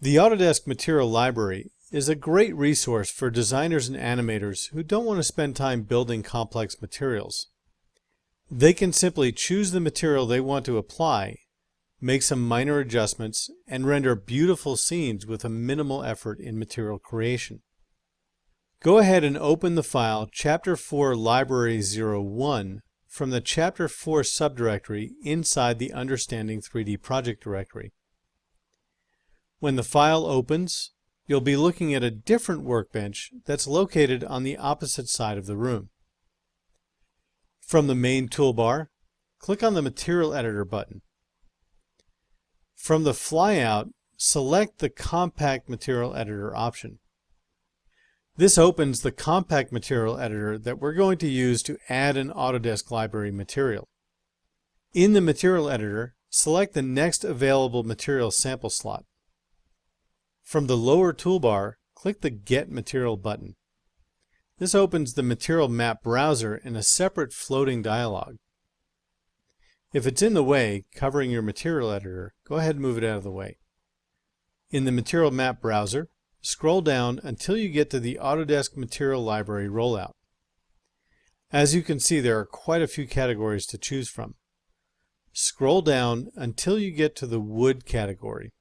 The Autodesk Material Library is a great resource for designers and animators who don't want to spend time building complex materials. They can simply choose the material they want to apply, make some minor adjustments, and render beautiful scenes with a minimal effort in material creation. Go ahead and open the file Chapter 4 Library 01 from the Chapter 4 subdirectory inside the Understanding 3D Project directory. When the file opens, you'll be looking at a different workbench that's located on the opposite side of the room. From the main toolbar, click on the Material Editor button. From the flyout, select the Compact Material Editor option. This opens the Compact Material Editor that we're going to use to add an Autodesk library material. In the Material Editor, select the next available material sample slot. From the lower toolbar, click the Get Material button. This opens the Material Map browser in a separate floating dialog. If it's in the way, covering your Material Editor, go ahead and move it out of the way. In the Material Map browser, scroll down until you get to the Autodesk Material Library rollout. As you can see, there are quite a few categories to choose from. Scroll down until you get to the Wood category.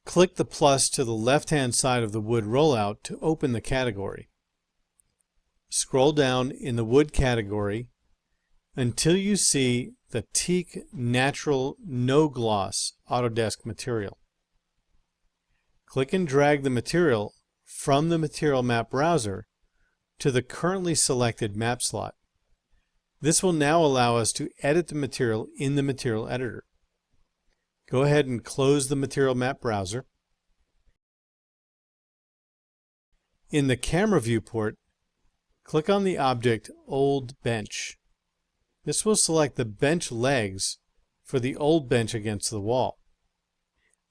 Click the plus to the left-hand side of the Wood rollout to open the category. Scroll down in the Wood category until you see the Teak Natural No Gloss Autodesk material. Click and drag the material from the Material Map browser to the currently selected map slot. This will now allow us to edit the material in the Material Editor. Go ahead and close the Material Map browser. In the camera viewport, click on the object Old Bench. This will select the bench legs for the old bench against the wall.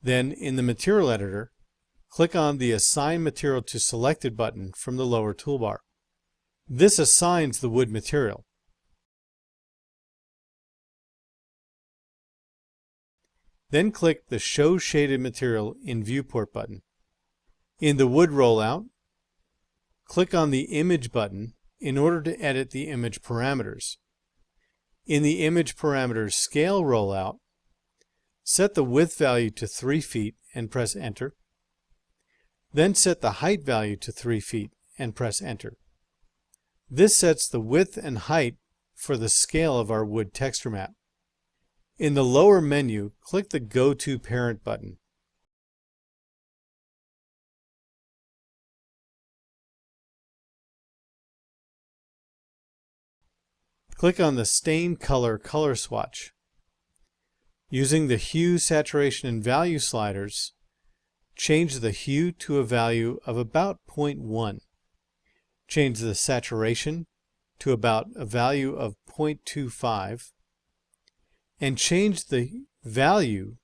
Then in the Material Editor, click on the Assign Material to Selected button from the lower toolbar. This assigns the wood material. Then click the Show Shaded Material in Viewport button. In the Wood rollout, click on the Image button in order to edit the image parameters. In the Image Parameters Scale rollout, set the width value to 3 feet and press Enter. Then set the height value to 3 feet and press Enter. This sets the width and height for the scale of our wood texture map. In the lower menu, click the Go To Parent button. Click on the Stain Color color swatch. Using the Hue, Saturation, and Value sliders, change the hue to a value of about 0.1. Change the saturation to about a value of 0.25. And change the value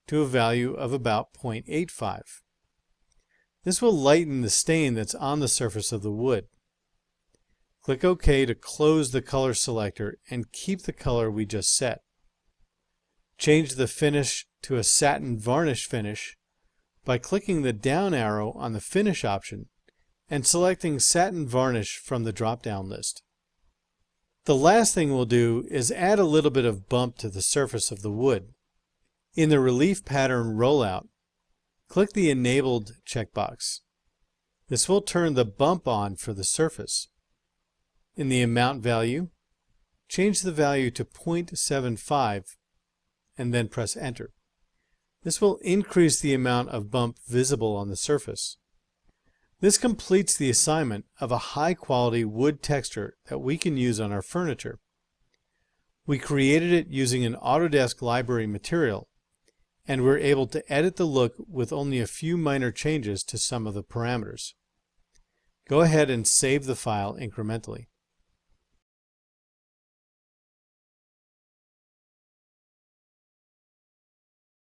to a value of about 0.85. This will lighten the stain that's on the surface of the wood. Click OK to close the color selector and keep the color we just set. Change the finish to a satin varnish finish by clicking the down arrow on the Finish option and selecting Satin Varnish from the drop-down list. The last thing we'll do is add a little bit of bump to the surface of the wood. In the Relief Pattern rollout, click the Enabled checkbox. This will turn the bump on for the surface. In the Amount value, change the value to 0.75 and then press Enter. This will increase the amount of bump visible on the surface. This completes the assignment of a high-quality wood texture that we can use on our furniture. We created it using an Autodesk library material, and we're able to edit the look with only a few minor changes to some of the parameters. Go ahead and save the file incrementally.